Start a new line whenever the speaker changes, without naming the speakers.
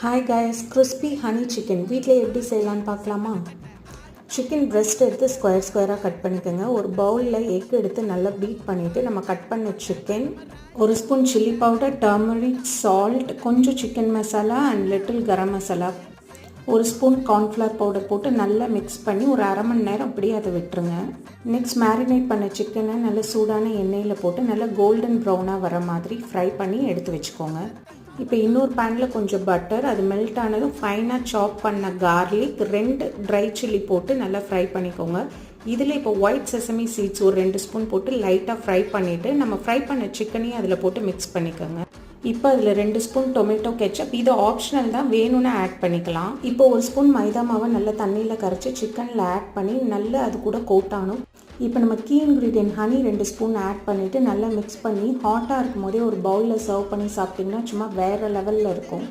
Hi guys, crispy honey chicken வீட்டில் எப்படி செய்யலான்னு பார்க்கலாமா? சிக்கன் பிரெஸ்ட் எடுத்து ஸ்கொயராக கட் பண்ணிக்கோங்க. ஒரு பவுலில் எக் எடுத்து நல்லா பீட் பண்ணிவிட்டு நம்ம கட் பண்ண சிக்கன், ஒரு spoon chilli powder, turmeric, salt, கொஞ்சம் chicken masala and little garam masala, ஒரு ஸ்பூன் கார்ன்ஃப்ளவர் பவுடர் போட்டு நல்லா மிக்ஸ் பண்ணி ஒரு அரை மணி நேரம் அப்படியே அதை விட்டுருங்க. நெக்ஸ்ட் மேரினேட் பண்ண சிக்கனை நல்லா சூடான எண்ணெயில் போட்டு நல்லா கோல்டன் ப்ரௌனாக வர மாதிரி ஃப்ரை பண்ணி எடுத்து வச்சுக்கோங்க. இப்போ இன்னொரு பேனில் கொஞ்சம் பட்டர், அது மெல்ட் ஆனதும் ஃபைனாக சாப் பண்ண கார்லிக், 2 ட்ரை சில்லி போட்டு நல்லா ஃப்ரை பண்ணிக்கோங்க. இதில் இப்போ ஒயிட் செசமி சீட்ஸ் ஒரு 2 ஸ்பூன் போட்டு லைட்டாக ஃப்ரை பண்ணிவிட்டு நம்ம ஃப்ரை பண்ண சிக்கனையும் அதில் போட்டு மிக்ஸ் பண்ணிக்கோங்க. இப்போ அதில் 2 ஸ்பூன் டொமேட்டோ கெச்சப், இது ஆப்ஷனல் தான், வேணும்னு ஆட் பண்ணிக்கலாம். இப்போ ஒரு ஸ்பூன் மைதா மாவை நல்லா தண்ணியில் கரைச்சி சிக்கனில் ஆட் பண்ணி நல்லா அது கூட கோட் ஆகணும். இப்போ நம்ம key ingredient honey 2 spoon add பண்ணிவிட்டு நல்லா மிக்ஸ் பண்ணி ஹாட்டாக இருக்கும் போதே ஒரு பவுலில் சர்வ் பண்ணி சாப்பிட்டிங்கன்னா சும்மா வேறு லெவலில் இருக்கும்.